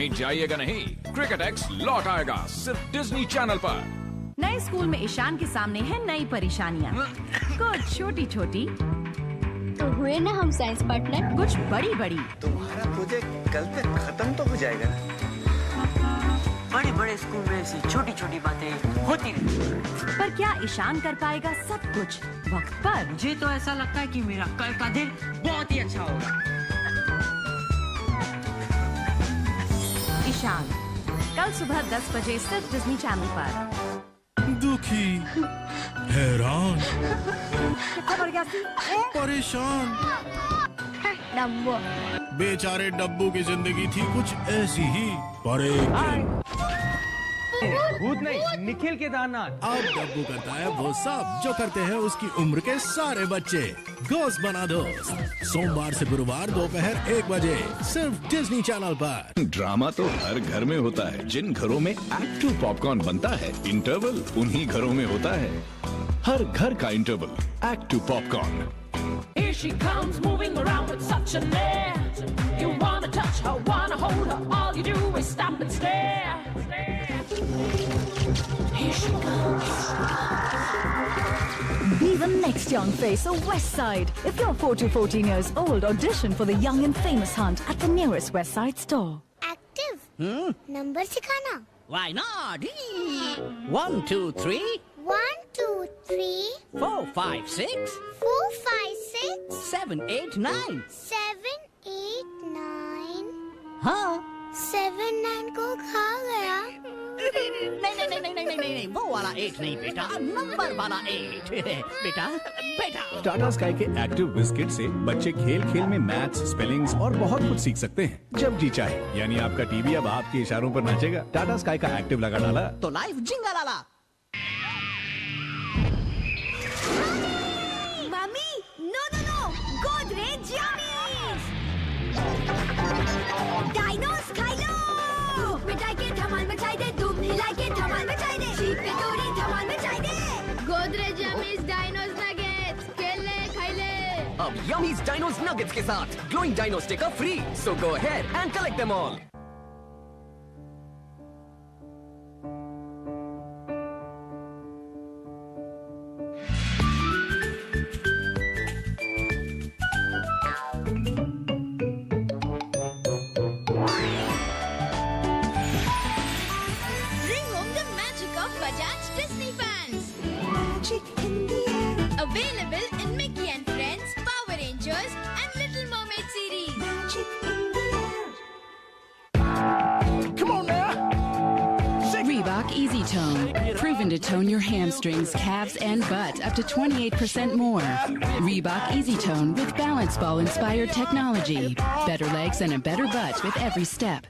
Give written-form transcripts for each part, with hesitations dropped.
कहीं जाइएगा नहीं, क्रिकेट एक्स लौट आएगा सिर्फ डिज्नी चैनल पर। नए स्कूल में ईशान के सामने है नई परेशानियाँ, कुछ छोटी छोटी तो हुए ना हम साइंस पार्टनर, कुछ बड़ी बड़ी। तुम्हारा प्रोजेक्ट कल तक खत्म तो हो जाएगा। बड़े बड़े स्कूल में ऐसी छोटी छोटी बातें होती रहती। पर क्या ईशान कर पाएगा सब कुछ वक्त पर? मुझे तो ऐसा लगता है कि मेरा कल का दिन बहुत ही अच्छा होगा। ईशान कल सुबह 10 बजे सिर्फ डिज्नी चैनल पर। दुखी, हैरान, परेशान, डब्बू। बेचारे डब्बू की जिंदगी थी कुछ ऐसी ही। पर एक दिन भूत नहीं, निखिल केदारनाथ। अब डब्बू करता है वो सब जो करते हैं उसकी उम्र के सारे बच्चे। घोस्ट बना दोस्त, सोमवार से गुरुवार दोपहर 1 बजे सिर्फ डिज्नी चैनल पर। ड्रामा तो हर घर में होता है। जिन घरों में एक्ट 2 पॉपकॉर्न बनता है, इंटरवल उन्हीं घरों में होता है। हर घर का interval act 2 popcorn. Here she comes, moving around with such an air. You wanna touch her, wanna hold her. All you do is stop and stare. Here she comes. Be the next young face of West Side. If you're 4 to 14 years old, audition for the Young and Famous Hunt at the nearest West Side store. Active number सिखाना। Why not? 1 2 3 1 2 3 4 5 6 4 5 6 7 8 9। 7 8 9। हाँ। 7 9 को खा गया। नहीं, वो वाला 8 नहीं बेटा, नंबर वाला 8। बेटा बेटा। टाटा स्काई के एक्टिव बिस्किट से बच्चे खेल खेल में मैथ्स, स्पेलिंग्स और बहुत कुछ सीख सकते हैं जब जी चाहे। यानी आपका टीवी अब आपके इशारों पर नाचेगा। टाटा स्काई का एक्टिव लगा डाला तो लाइफ जिंगा लाला। Mommy, no, Godrej Yummies! Dinos खा लो! धूप मिटाई के धमाल मचाई दे, धूप हिलाई के धमाल मचाई दे, शीत पे तोड़ी धमाल मचाई दे। गोदरेज यम्मीज डाइनोस नगेट्स, खेल ले खाई ले। अब Yummies Dinos Nuggets के साथ Glowing Dino sticker free. So go ahead and collect them all. Bring home the magic of Bajaj Disney fans. Available in Mickey and Friends, Power Rangers and Little Mermaid series. Reebok Easy Tone. Proven to tone your hamstrings, calves, and butt up to 28% more. Reebok Easy Tone with balance ball inspired technology. Better legs and a better butt with every step.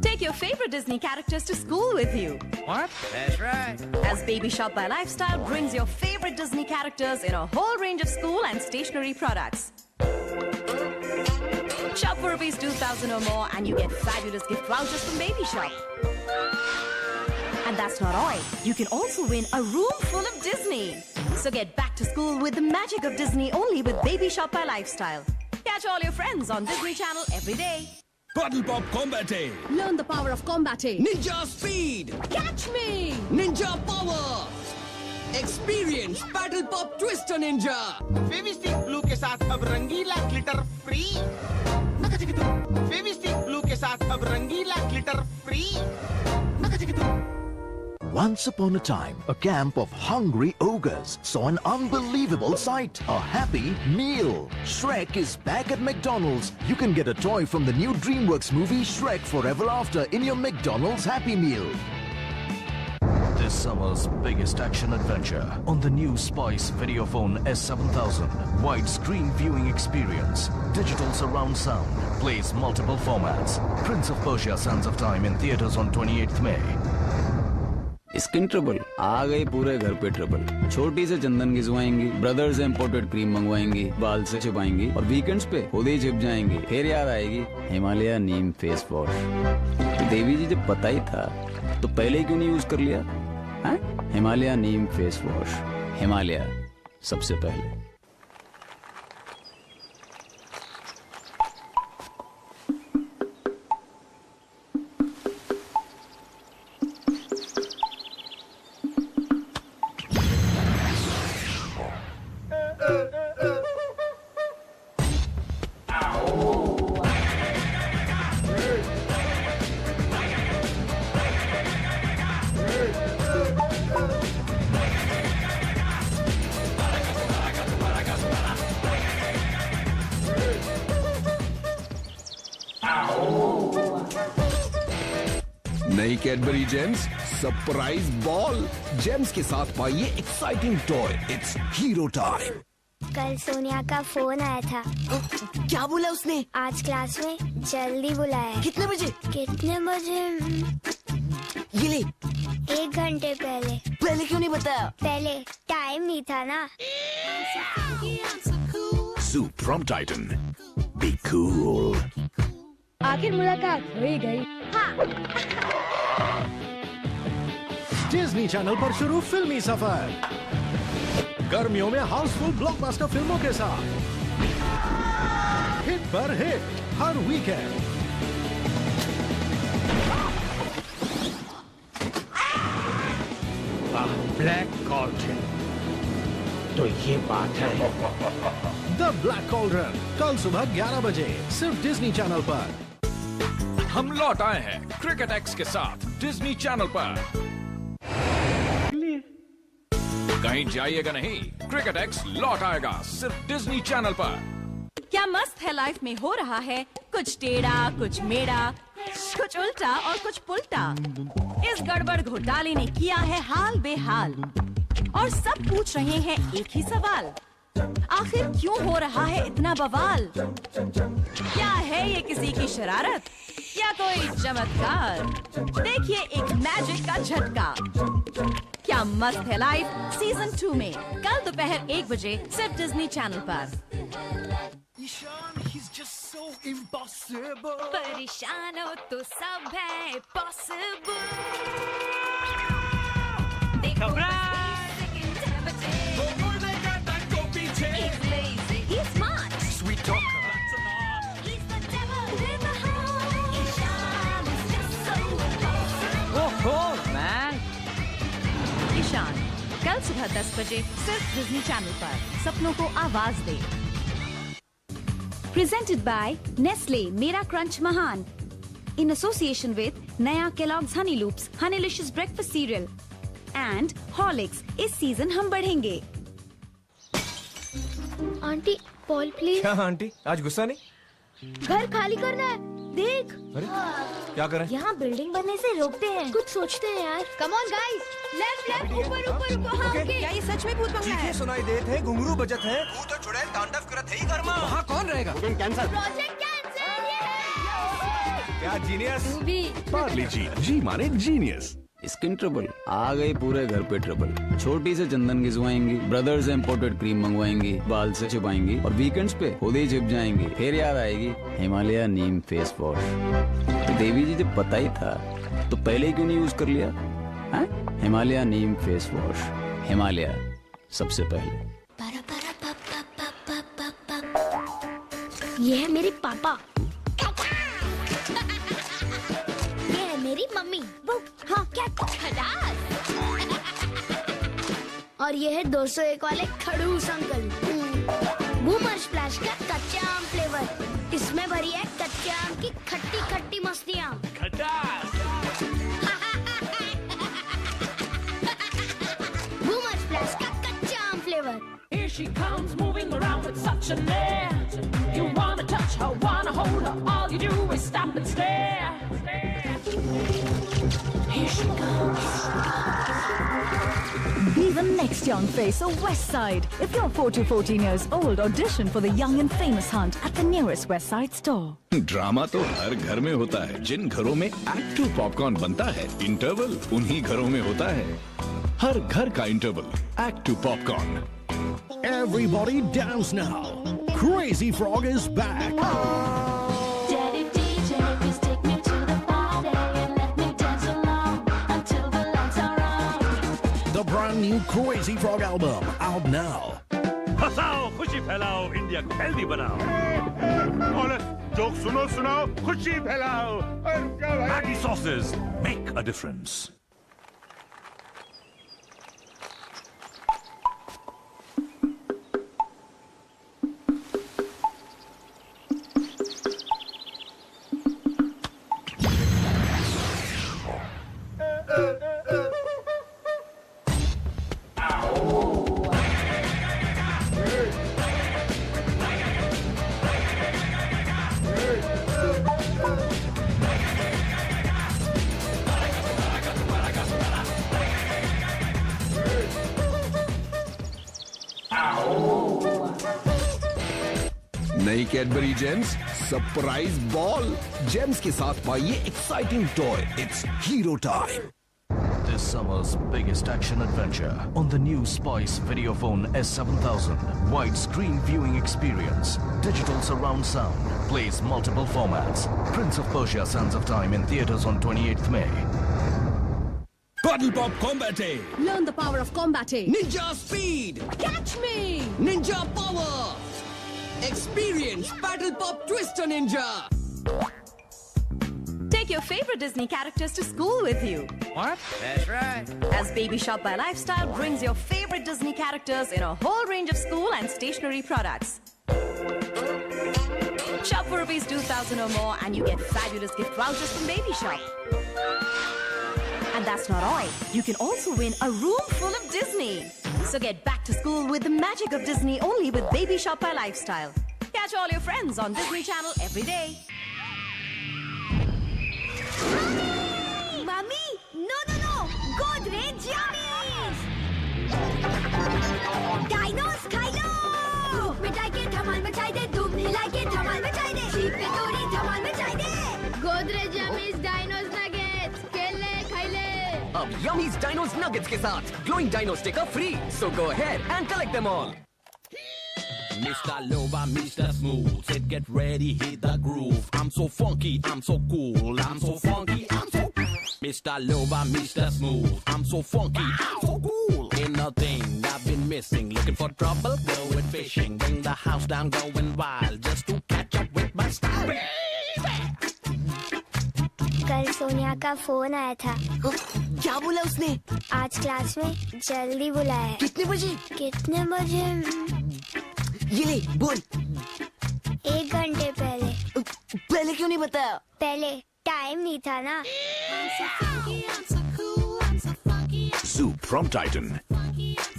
Take your favorite Disney characters to school with you. What? That's right. As Baby Shop by Lifestyle brings your favorite Disney characters in a whole range of school and stationery products. Shop for ₹2,000 or more and you get fabulous gift vouchers from Baby Shop. And that's not all. You can also win a room full of Disney. So get back to school with the magic of Disney only with Baby Shop by Lifestyle. Catch all your friends on Disney Channel every day. Paddle Pop Combat-A. Learn the power of combat-A. Ninja Speed. Catch me! Ninja Power. Experience Battle Pop Twister Ninja. Fevistik blue के साथ अब रंगीला glitter free. Fevistik blue के साथ अब रंगीला glitter free. Once upon a time, a camp of hungry ogres saw an unbelievable sight. A Happy Meal. Shrek is back at McDonald's. You can get a toy from the new DreamWorks movie Shrek Forever After in your McDonald's Happy Meal. This summer's biggest action adventure on the new Spice Videophone S7000. Widescreen viewing experience. Digital surround sound. Plays multiple formats. Prince of Persia Sands of Time in theaters on 28th May. Skin trouble आ गई, पूरे घर पे trouble. छोटी से चंदन घिसवाएंगी, brother से इम्पोर्टेड क्रीम मंगवाएंगी, बाल से छिपाएंगी और वीकेंड्स पे खुद ही छिप जाएंगी। फिर याद आएगी हिमालय नीम फेस वॉश। तो देवी जी जब पता ही था तो पहले क्यों नहीं यूज कर लिया? हिमालय नीम फेस वॉश, हिमालय सबसे पहले। नई Cadbury Gems surprise ball. Gems के साथ पाइए exciting toy. It's hero time. कल सोनिया का फोन आया था। क्या बोला उसने? आज क्लास में जल्दी बुलाया। कितने बजे? कितने बजे? ये ले। 1 घंटे पहले। पहले क्यों नहीं बताया? पहले टाइम नहीं था ना। Soup from Titan. Be cool. आखिर मुलाकात हो ही गई। डिज्नी चैनल पर शुरू फिल्मी सफर। गर्मियों में हाउसफुल ब्लॉकबस्टर फिल्मों के साथ हिट पर हिट हर वीकेंड। ब्लैक कॉल्ड्रन, तो ये बात है। द ब्लैक कॉल्ड्रन कल सुबह 11 बजे सिर्फ डिज्नी चैनल पर। हम लौट आए हैं क्रिकेट एक्स के साथ डिज्नी चैनल पर। कहीं जाइएगा नहीं, क्रिकेट एक्स लौट आएगा सिर्फ डिज्नी चैनल पर। क्या मस्त है लाइफ में हो रहा है कुछ टेढ़ा, कुछ मेढ़ा, कुछ उल्टा और कुछ पुल्टा। इस गड़बड़ घोटाले ने किया है हाल बेहाल, और सब पूछ रहे हैं एक ही सवाल, आखिर क्यों हो रहा है इतना बवाल? क्या है ये किसी की शरारत या कोई चमत्कार? देखिए एक मैजिक का झटका। क्या मस्त है लाइफ सीजन 2 में कल दोपहर 1 बजे सिर्फ डिज्नी चैनल पर। परेशान हो तो सब है पॉसिबल। ईशान कल सुबह 10 बजे सिर्फ डिज्नी चैनल पर। सपनों को आवाज दे। Presented by Nestle मेरा क्रंच महान in association with नया Kellogg's Honey Loops Honeylicious Breakfast Cereal and Horlicks। इस सीजन हम बढ़ेंगे। Aunty ball please. क्या आंटी आज गुस्सा नहीं? घर खाली करना है। देख। अरे क्या करें? यहाँ बिल्डिंग बनने से रोकते हैं। कुछ सोचते हैं यार। Come on guys, left left, ऊपर ऊपर ऊपर। हाँ ओके। क्या ये सच में भूत बंगला है? सुनाई देते हैं, घुंघरू बजत है। भूत और चुड़ैल तांडव करत है ही घर में। वहाँ कौन रहेगा? कैंसर। Project cancel. क्या जीनियस? पार्ले जी, जी माने जीनियस। स्किन ट्रबल आ गई, पूरे घर पे ट्रबल। छोटी से चंदन घिसवाएंगी, ब्रदर से इम्पोर्टेड क्रीम मंगवाएंगी, बाल से छिपाएंगी और वीकेंड्स पे खुद ही छिप जाएंगी। फिर याद आएगी हिमालय नीम फेस वॉश। तो देवी जी जब पता ही था तो पहले क्यों नहीं यूज कर लिया? हिमालय नीम फेस वॉश, हिमालय सबसे पहले। ये है मेरे पापा, ये है मेरी मम्मी। हाँ क्या? और ये है 201 वाले खड़ूस अंकल। बूमर स्प्लैश का कच्चे आम फ्लेवर। इसमें भरी है कच्चे आम की खट्टी खट्टी मस्तियाँ। बूमर स्प्लैश का कच्चे आम flavour. Here she comes, moving around with such an air. You wanna touch her, wanna hold her. All you do is stop and stare. Here she comes. Be the next young face of West Side. If you're 4 to 14 years old, audition for the Young and Famous Hunt at the nearest West Side store. Drama तो हर घर में होता है। जिन घरों में active popcorn बनता है, interval उन्हीं घरों में होता है। हर घर का interval active popcorn. Everybody dance now. Crazy Frog is back. Daddy DJ, please take me to the party and let me dance along until the lights are on. The brand new Crazy Frog album out now. हंसाओ, खुशी फैलाओ, India को healthy बनाओ। और joke सुनो सुनाओ, खुशी फैलाओ। Maggi sauces make a difference. Cadbury Gems surprise ball. Gems के साथ पाइए exciting toy. It's hero time. This summer's biggest action adventure on the new Spice Videophone S7000 widescreen viewing experience, digital surround sound, plays multiple formats. Prince of Persia: Sands of Time in theaters on 28th May. Paddle Pop Combat! Learn the power of combat. Ninja speed. Catch me! Ninja power. Experience Battle Pop Twister Ninja. Take your favorite Disney characters to school with you. What? That's right. As Baby Shop by Lifestyle brings your favorite Disney characters in a whole range of school and stationery products. Shop for ₹2,000 or more and you get fabulous gift vouchers from Baby Shop. And that's not all. You can also win a room full of Disney. So get back to school with the magic of Disney only with Baby Shop by Lifestyle. Catch all your friends on Disney Channel every day. Mommy, no, Godrej Yummies! Dinos खा लो! धूप मिटाई के धमाल मचाई दे, धूप हिलाई के धमाल मचाई दे, jeep पे तोड़ी धमाल मचाई दे। Godrej Yummies Dinos Nuggets, खेल ले, खाई ले। अब Yummies Dinos Nuggets के साथ glowing dino sticker free. So go ahead and collect them all. Mr. Lover, Mr. Smooth, said get ready, hit the groove. I'm so funky, I'm so cool, I'm so funky, I'm so Mr. Lover, Mr. Smooth, I'm so funky, I'm so cool. Ain't nothing I've been missing, looking for trouble, going fishing, bring the house down, going wild, just to catch up with my style. कल सोनिया का phone आया था। क्या बोला उसने? आज class में जल्दी बुलाया। कितने बजे? कितने बजे? ये ले, बोल। 1 घंटे पहले। पहले क्यों नहीं बताया? पहले टाइम नहीं था ना। Soup from Titan.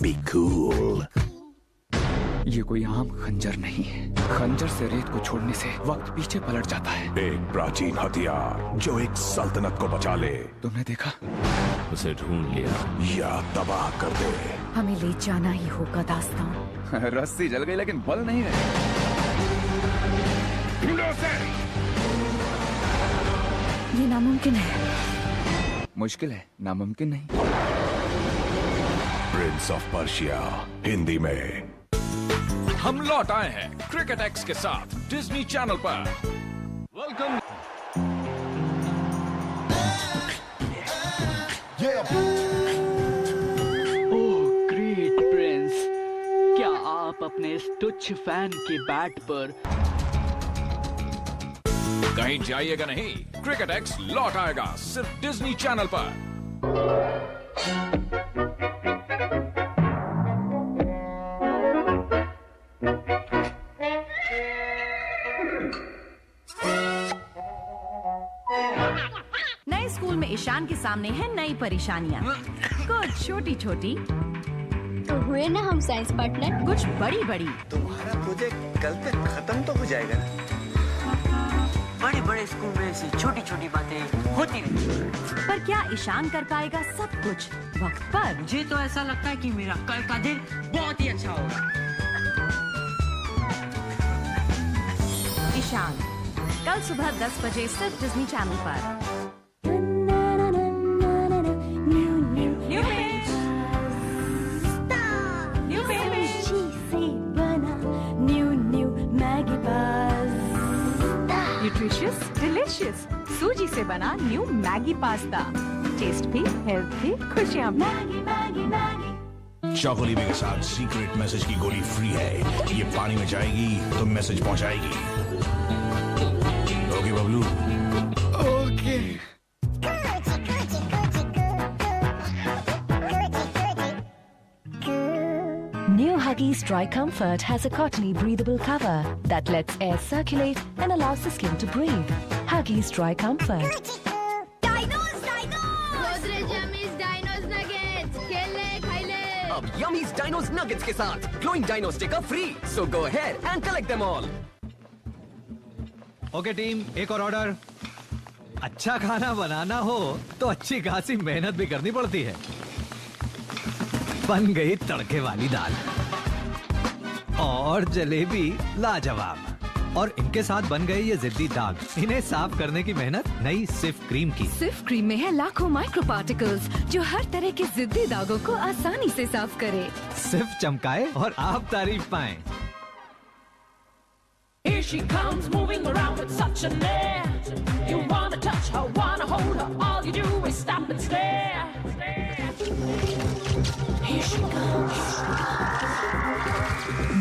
Be cool. ये कोई आम खंजर नहीं है। खंजर से रेत को छोड़ने से वक्त पीछे पलट जाता है। एक प्राचीन हथियार जो एक सल्तनत को बचा ले। तुमने देखा? उसे ढूंढ लिया या तबाह कर दे। हमें ले जाना ही होगा दास्तान। रस्सी जल गई लेकिन बल नहीं रहे। ये नामुमकिन है। मुश्किल है, नामुमकिन नहीं। प्रिंस ऑफ पर्शिया हिंदी में। हम लौट आए हैं क्रिकेट एक्स के साथ डिज्नी चैनल पर। वेलकम। ओह ग्रेट प्रिंस, क्या आप अपने इस तुच्छ फैन के बैट पर कहीं जाइएगा नहीं, क्रिकेट एक्स लौट आएगा सिर्फ डिज्नी चैनल पर। नए स्कूल में ईशान के सामने है नई परेशानियाँ। कुछ छोटी छोटी तो हुए ना हम साइंस पार्टनर। कुछ बड़ी बड़ी। तुम्हारा प्रोजेक्ट कल तक खत्म तो हो जाएगा ना? बड़े बड़े स्कूल में ऐसी छोटी छोटी बातें होती रहती। पर क्या ईशान कर पाएगा सब कुछ वक्त पर? मुझे तो ऐसा लगता है कि मेरा कल का दिन बहुत ही अच्छा होगा। ईशान कल सुबह 10 बजे सिर्फ डिज्नी चैनल पर। न्यूट्रिशियस डिलिशियस सूजी से बना न्यू मैगी पास्ता। टेस्ट भी, हेल्थ भी, खुशियाँ भी। चॉकोलीबे के साथ सीक्रेट मैसेज की गोली फ्री है। ये पानी में जाएगी तो मैसेज पहुंचाएगी। Okay Bablu. Okay. New Huggies Dry Comfort has a cottony breathable cover that lets air circulate and allows the skin to breathe. Huggies Dry Comfort. Dinos! Godrej Yummies Dinos Nuggets, खेल ले, खाई ले। अब Yummies Dinos Nuggets के साथ glowing dino sticker free. So go ahead and collect them all. Okay team, एक और order. अच्छा खाना बनाना हो तो अच्छी खासी मेहनत भी करनी पड़ती है। बन गई तड़के वाली दाल और जलेबी लाजवाब। और इनके साथ बन गए ये जिद्दी दाग। इन्हें साफ करने की मेहनत नई सिर्फ क्रीम की। सिर्फ क्रीम में है लाखों माइक्रो पार्टिकल्स जो हर तरह के जिद्दी दागों को आसानी से साफ करे। सिर्फ चमकाए और आप तारीफ पाएं। Here she comes, moving around with such a air. You wanna touch her, wanna hold her. All you do is stop and stare. Here she comes.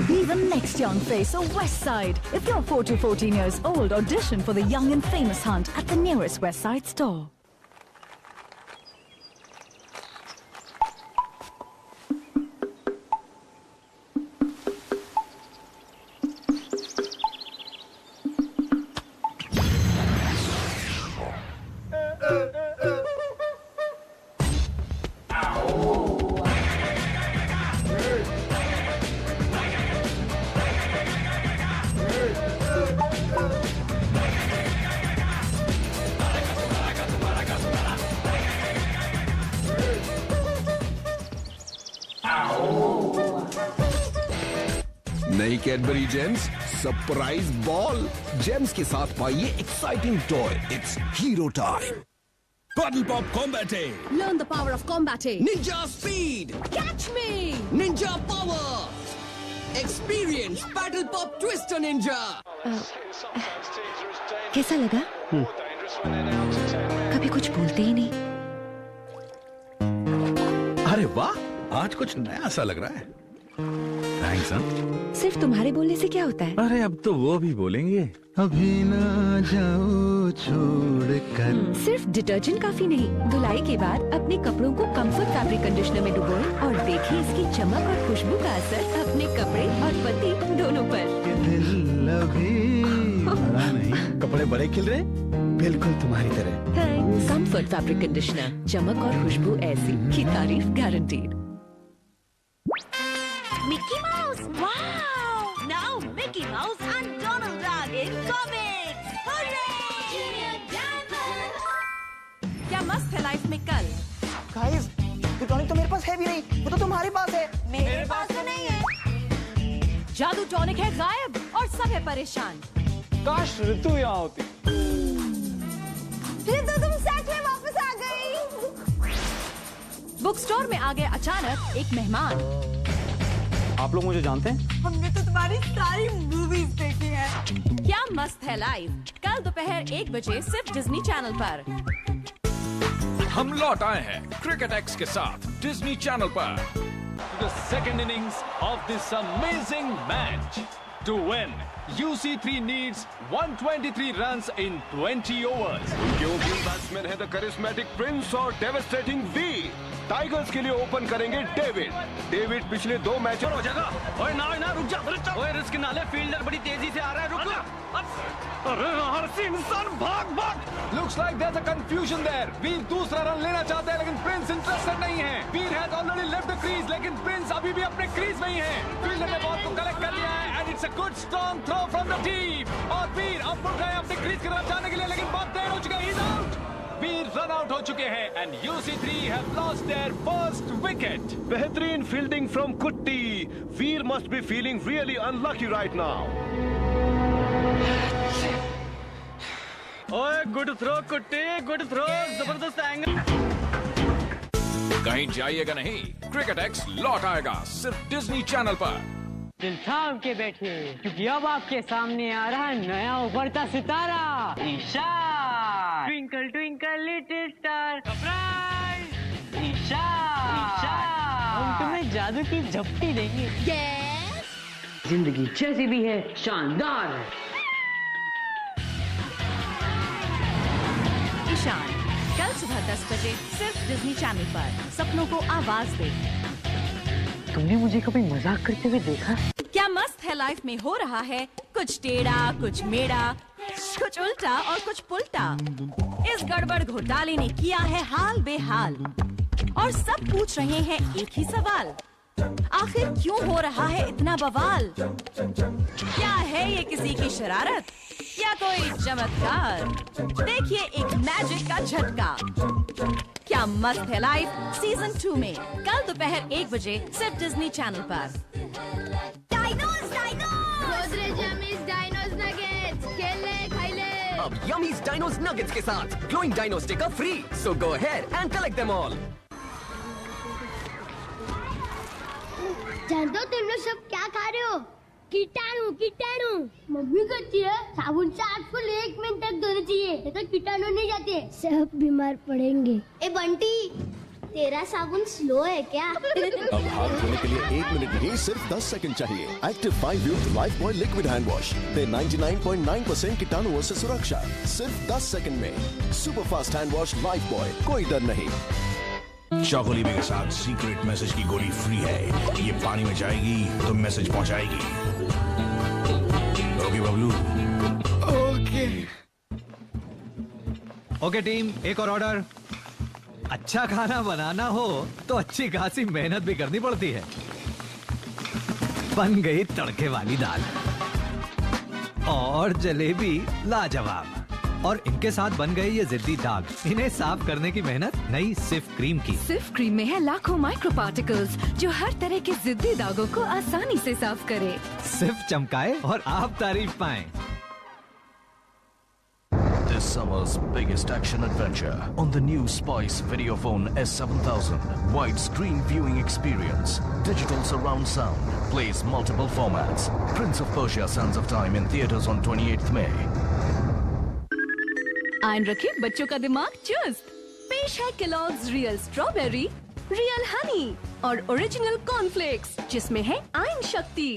Be the next young face of West Side. If you're 4 to 14 years old, audition for the Young and Famous Hunt at the nearest West Side store. नई Cadbury Gems surprise ball. Gems के साथ पाइए exciting toy. It's hero time. Bottle Pop Combat A. Learn the power of Combat A. Ninja Speed. Catch me. Ninja Power. Experience Battle Pop Twister Ninja. कैसा लगा? कभी कुछ बोलते ही नहीं। अरे वाह, आज कुछ नया सा लग रहा है। थैंक्स। सिर्फ तुम्हारे बोलने से क्या होता है? अरे अब तो वो भी बोलेंगे। अभी ना जाओ छोड़ कर। सिर्फ डिटर्जेंट काफी नहीं, धुलाई के बाद अपने कपड़ों को कंफर्ट फैब्रिक कंडीशनर में डुबोएं और देखें इसकी चमक और खुशबू का असर अपने कपड़े और पति दोनों पर। दिल अभी बड़ा नहीं, कपड़े बड़े खिल रहे, बिल्कुल तुम्हारी तरह। थैंक्स। कंफर्ट फैब्रिक कंडीशनर, चमक और खुशबू ऐसी की तारीफ guaranteed. Mickey Mouse! Wow! Now Mickey Mouse and Donald Duck in comics! Hooray! क्या मस्त है लाइफ में कल। गाइस, ये टॉनिक तो मेरे पास है भी नहीं, वो तो तुम्हारे पास है। मेरे पास तो नहीं है। जादू टॉनिक है गायब और सब है परेशान। काश ऋतु यहाँ होती। ऋतु तुम सच में वापस आ गई। बुक स्टोर में आ गए अचानक एक मेहमान। आप लोग मुझे जानते हैं? हमने तो तुम्हारी सारी मूवीज देखी है। क्या मस्त है लाइव, कल दोपहर 1 बजे सिर्फ डिज्नी चैनल पर। हम लौट आए हैं क्रिकेट एक्स के साथ डिज्नी चैनल पर। The second innings of this amazing match. To win, UC3 needs 123 runs in 20 overs. उनके ओपनिंग बैट्समैन है द करिश्मेटिक प्रिंस और डेवास्टेटिंग वी। टाइगर्स के लिए ओपन करेंगे डेविड। डेविड पिछले 2 मैचों हो जाएगा। ओए ना रुक जा। ओए रिस्क ना ले, फील्डर बड़ी तेजी से आ रहा है, रुक। अरे हर इंसान भाग। Looks like there's a confusion there. वीर दूसरा रन लेना चाहते हैं लेकिन प्रिंस इंटरेस्टेड नहीं है। Veer has already left the crease लेकिन प्रिंस अभी भी अपने क्रीज में ही है। फील्डर ने बॉल को कलेक्ट कर लिया है and it's a good strong throw from the deep. और वीर अब मुड़ गए अपने क्रीज की तरफ जाने के लिए लेकिन बहुत देर हो चुका है। He is out. Veer run out हो चुके हैं and UC3 have lost their first wicket. बेहतरीन fielding from Kutty. Veer must be feeling really unlucky right now. ओए good throw Kutty, good throw, जबरदस्त एंगल। कहीं जाइएगा नहीं, क्रिकेट एक्स लौट आएगा सिर्फ डिज्नी चैनल पर। दिल थाम के बैठिए क्योंकि अब आपके सामने आ रहा है नया उभरता सितारा Isha. Twinkle twinkle little star surprise Isha. हम तुम्हें जादू की झपटी देंगे। जिंदगी जैसी भी है शानदार है। ईशान कल सुबह 10 बजे सिर्फ डिज्नी चैनल पर। सपनों को आवाज दे। तुमने मुझे कभी मजाक करते हुए देखा? क्या मस्त है लाइफ में हो रहा है कुछ टेढ़ा कुछ मेढ़ा, कुछ उल्टा और कुछ पुल्टा। इस गड़बड़ घोटाले ने किया है हाल बेहाल और सब पूछ रहे हैं एक ही सवाल, आखिर क्यों हो रहा है इतना बवाल? क्या है ये किसी की शरारत या कोई चमत्कार? देखिए एक मैजिक का झटका। क्या मस्त है लाइफ सीजन 2 में कल दोपहर 1 बजे सिर्फ डिज्नी चैनल पर। Dinos! Goodrich Yummies Dinos Nuggets! अब Yummy's Dinos Nuggets के साथ glowing dino sticker free. So go ahead and collect them all. जानते हो तुम लोग सब क्या खा रहे हो? कीटाणु कीटाणु। मम्मी कहती है साबुन से हाथ को 1 मिनट तक धोना चाहिए, नहीं तो कीटाणु नहीं जाते। सब बीमार पड़ेंगे। ए बंटी, तेरा साबुन स्लो है क्या? अब हाथ धोने के लिए 1 मिनट नहीं, सिर्फ 10 सेकंड चाहिए। एक्टिव 5 युक्त लाइफबॉय लिक्विड हैंड वॉश दे 99.9% कीटाणुओं से सुरक्षा, सिर्फ 10 सेकंड में। Super fast hand wash Lifebuoy, कोई डर नहीं। चॉकोलीबे के साथ सीक्रेट मैसेज की गोली फ्री है। ये पानी में जाएगी तो मैसेज पहुंचाएगी। ओके बबलू। ओके टीम, एक और ऑर्डर। अच्छा खाना बनाना हो तो अच्छी खासी मेहनत भी करनी पड़ती है। बन गई तड़के वाली दाल और जलेबी लाजवाब, और इनके साथ बन गए ये जिद्दी दाग। इन्हें साफ करने की मेहनत नहीं, सिर्फ क्रीम की। सिर्फ क्रीम में है लाखों माइक्रो पार्टिकल्स जो हर तरह के जिद्दी दागों को आसानी से साफ करे। सिर्फ चमकाए और आप तारीफ पाएं। This summer's biggest action adventure on the new Spice Videophone S7000 widescreen viewing experience, digital surround sound, plays multiple formats. Prince of Persia: Sands of Time in theaters on 28th May. Ion रखे बच्चों का दिमाग चुस्त। पेश है Kellogg's real strawberry, real Honey और original cornflakes, जिसमें है आयन शक्ति।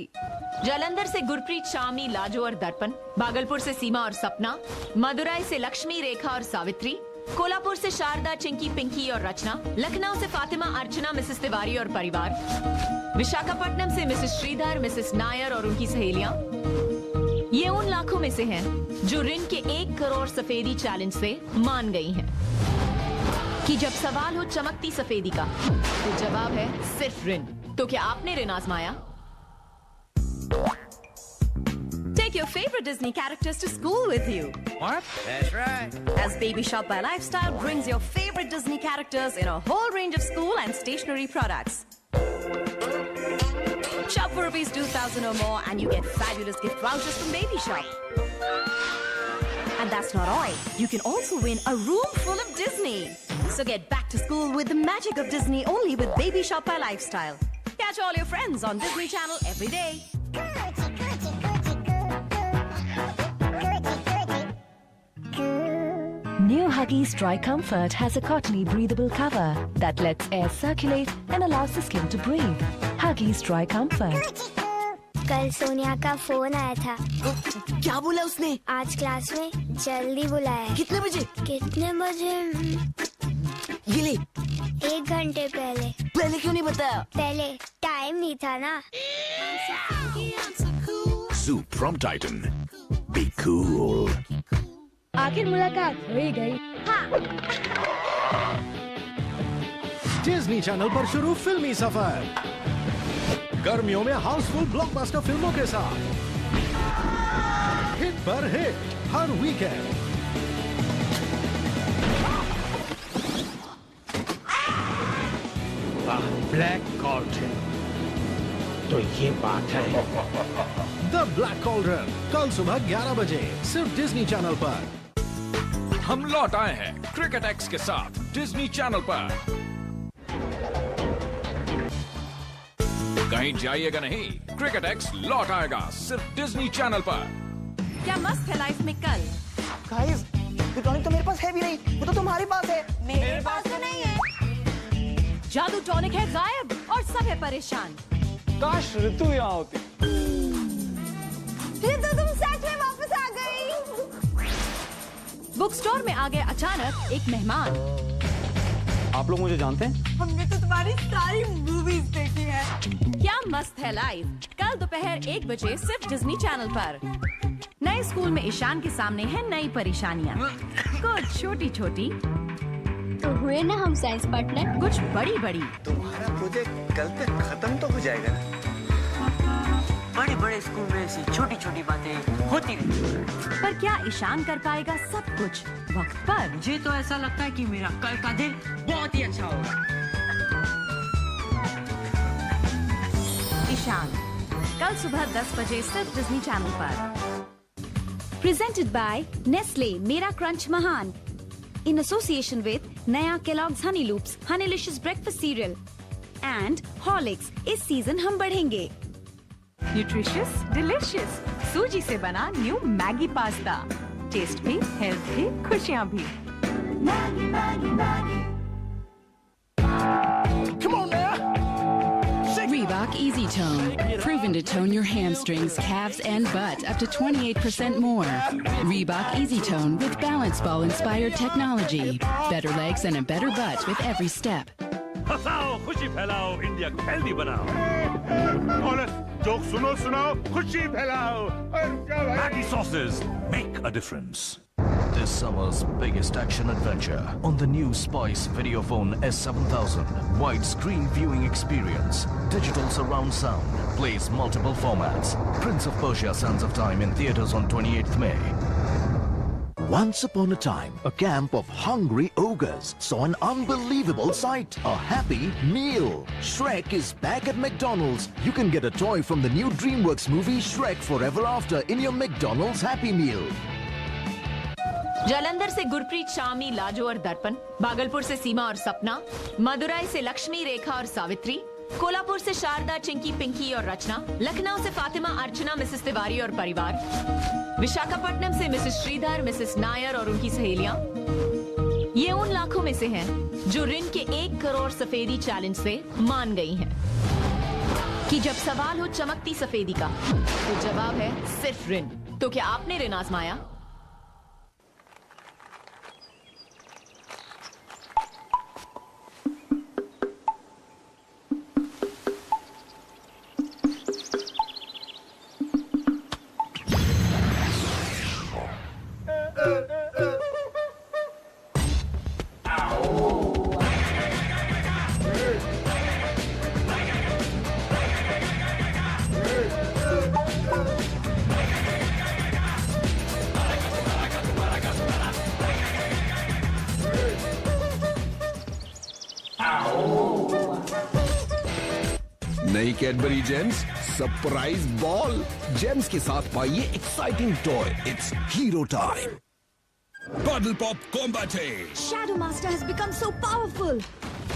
जालंधर से गुरप्रीत, शामी, लाजो और दर्पण, भागलपुर से सीमा और सपना, मदुराई से लक्ष्मी, रेखा और सावित्री, कोल्हापुर से शारदा, चिंकी, पिंकी और रचना, लखनऊ से फातिमा, अर्चना, मिसेस तिवारी और परिवार, विशाखापट्टनम से मिसेस श्रीधर, मिसेस नायर और उनकी सहेलियां। ये उन लाखों में से हैं जो रिन के 1 करोड़ सफेदी चैलेंज से मान गई हैं कि जब सवाल हो चमकती सफेदी का तो जवाब है सिर्फ रिन। तो क्या आपने रिन आजमाया? Take your favorite Disney characters to school with you. What? That's right. As Baby Shop by Lifestyle brings your favorite Disney characters in a whole range of school and stationery products. Shop for rupees 2,000 or more and you get fabulous gift vouchers from Baby Shop. And that's not all. You can also win a room full of Disney. So get back to school with the magic of Disney only with Baby Shop by Lifestyle. Catch all your friends on Disney Channel every day. New Huggies Dry Comfort has a cottony breathable cover that lets air circulate and allows the skin to breathe. Huggies Dry Comfort. कल सोनिया का phone आया था। क्या बोला उसने? आज class में जल्दी बुलाया। कितने बजे? कितने बजे? ये ले। 1 घंटे पहले। पहले क्यों नहीं बताया? पहले टाइम नहीं था ना। Soup from Titan. Be cool. आखिर मुलाकात हो ही गई। डिज्नी चैनल पर शुरू फिल्मी सफर, गर्मियों में हाउसफुल ब्लॉकबस्टर फिल्मों के साथ हिट पर हिट हर वीकेंड। ब्लैक कॉल्ड्रन, तो ये बात है। द ब्लैक कॉल्ड्रन कल सुबह 11 बजे सिर्फ डिज्नी चैनल पर। हम लौट आए हैं क्रिकेट एक्स के साथ डिज्नी चैनल पर। कहीं जाइएगा नहीं, क्रिकेट एक्स लौट आएगा सिर्फ डिज्नी चैनल पर। क्या मस्त है लाइफ में कल? गाइस, ये टॉनिक तो मेरे पास है भी नहीं, वो तो तुम्हारे पास है। मेरे पास तो नहीं है। जादू टॉनिक है गायब और सब है परेशान। काश ऋतु यहाँ होती। ऋतु तुम सच में वापस आ गई। बुक स्टोर में आ गए अचानक एक मेहमान। आप लोग मुझे जानते हैं? हमने तो तुम्हारी सारी मूवीज देखी है। क्या मस्त है लाइफ, कल दोपहर 1 बजे सिर्फ डिज्नी चैनल पर। नए स्कूल में ईशान के सामने है नई परेशानियाँ, कुछ छोटी छोटी तो हुए ना हम साइंस पार्टनर, कुछ बड़ी बड़ी। तुम्हारा प्रोजेक्ट कल तक खत्म तो हो जाएगा ना? बड़े बड़े स्कूल में ऐसी छोटी छोटी बातें होती रहती। पर क्या ईशान कर पाएगा सब कुछ वक्त पर? मुझे तो ऐसा लगता है कि मेरा कल का दिन बहुत ही अच्छा होगा। ईशान कल सुबह 10 बजे सिर्फ डिज्नी चैनल पर। Presented by Nestle Mera Crunch Mahan in association with Naya Kellogg's Honey Loops Honeylicious Breakfast Cereal and Horlicks. इस सीजन हम बढ़ेंगे। न्यूट्रिशियस डिलिशियस सूजी से बना न्यू मैगी पास्ता। टेस्ट भी, हेल्थ भी, खुशियाँ भी। Come on now. Reebok Easy Tone. Proven to tone your hamstrings, calves, and butt up to 28% more. Reebok Easy Tone with balance ball inspired technology. Better legs and a better butt with every step. हंसाओ, खुशी फैलाओ, India को healthy बनाओ। Joke सुनो सुनाओ, खुशी फैलाओ। Maggi sauces make a difference. This summer's biggest action adventure on the new Spice Videophone S7000 widescreen viewing experience, digital surround sound, plays multiple formats. Prince of Persia: Sands of Time in theaters on 28th May. Once upon a time, a camp of hungry ogres saw an unbelievable sight. A happy meal. Shrek is back at McDonald's. You can get a toy from the new DreamWorks movie Shrek Forever After in your McDonald's Happy Meal. Jalandhar से गुरप्रीत, शामी, लाजो और दर्पण, भागलपुर से सीमा और सपना, मदुराई से लक्ष्मी, रेखा और सावित्री, कोल्हापुर से शारदा, चिंकी, पिंकी और रचना, लखनऊ से फातिमा, अर्चना, मिसेस तिवारी और परिवार, विशाखापट्टनम से मिसेस श्रीधर, मिसेस नायर और उनकी सहेलियां। ये उन लाखों में से हैं जो ऋण के 1 करोड़ सफेदी चैलेंज से मान गई हैं कि जब सवाल हो चमकती सफेदी का तो जवाब है सिर्फ ऋण। तो क्या आपने ऋण आजमाया? नई Cadbury Gems surprise ball. Gems के साथ पाइए exciting toy. It's hero time. Bubble pop combat. Shadow Master has become so powerful.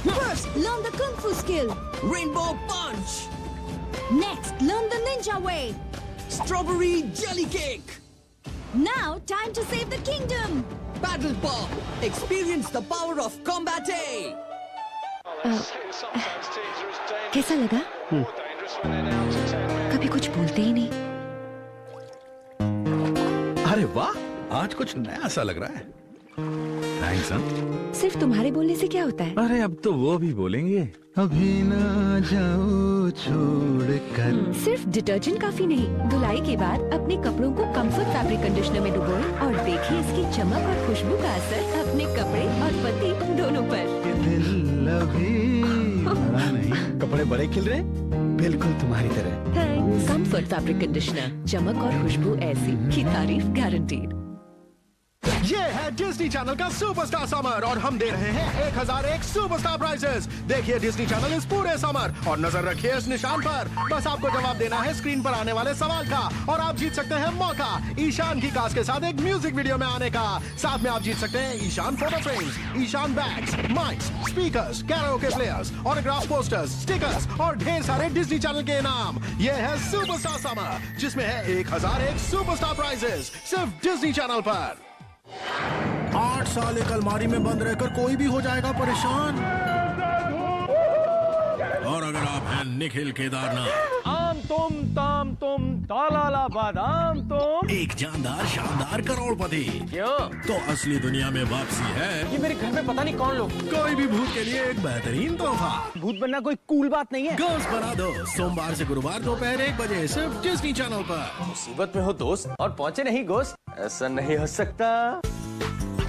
First, learn the Kung Fu skill. Rainbow Punch. Next, learn the Ninja way. Strawberry Jelly Cake. Now, time to save the kingdom. Paddle Pop. Experience the power of Combat-A. कैसा लगा? कभी कुछ बोलते ही नहीं। अरे वाह, आज कुछ नया सा लग रहा है। थैंक्स। सिर्फ तुम्हारे बोलने से क्या होता है? अरे अब तो वो भी बोलेंगे। अभी ना जाओ छोड़ कर। सिर्फ डिटर्जेंट काफी नहीं, धुलाई के बाद अपने कपड़ों को कंफर्ट फैब्रिक कंडीशनर में डुबोएं और देखिए इसकी चमक और खुशबू का असर अपने कपड़े और पति दोनों पर। दिल अभी बड़ा नहीं। कपड़े बड़े खिल रहे, बिल्कुल तुम्हारी तरह। थैंक्स। कंफर्ट फैब्रिक कंडीशनर, चमक और खुशबू ऐसी कि तारीफ गारंटीड। ये है डिज्नी चैनल का सुपरस्टार समर और हम दे रहे हैं 1001 सुपरस्टार प्राइजेस। देखिए डिज्नी चैनल इस पूरे समर और नजर रखिए इस निशान पर। बस आपको जवाब देना है स्क्रीन पर आने वाले सवाल का और आप जीत सकते हैं मौका ईशान की कास्ट के साथ एक म्यूजिक वीडियो में आने का। साथ में आप जीत सकते हैं Ishan photo frames, Ishan bags, mics, speakers, karaoke players, autograph posters, stickers और ढेर सारे डिज्नी चैनल के इनाम। ये है सुपरस्टार समर जिसमें है 1001 सुपरस्टार प्राइजेस सिर्फ डिज्नी चैनल पर। 8 साल एक अलमारी में बंद रहकर कोई भी हो जाएगा परेशान। और अगर आप हैं निखिल केदारनाथ, आम तुम ताम तुम तालाला बादाम तुम, एक जानदार शानदार करोड़पति, क्यों? तो असली दुनिया में वापसी है। ये मेरे घर में पता नहीं कौन लोग। कोई भी भूत के लिए एक बेहतरीन तोहफा। भूत बनना कोई कूल बात नहीं है। घोस्ट बना दो सोमवार से गुरुवार दोपहर 1 बजे सिर्फ डिज्नी चैनल पर। मुसीबत में हो दोस्त और पहुंचे नहीं गोश्त, ऐसा नहीं हो सकता।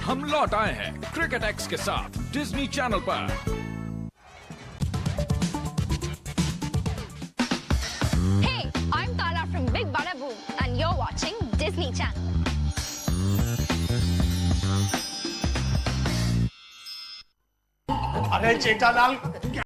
हम लौट आए हैं क्रिकेट एक्स के साथ डिज्नी चैनल पर। Hey, I'm Tara from Big Bada Boom and you're watching Disney Channel. अरे चेटालाल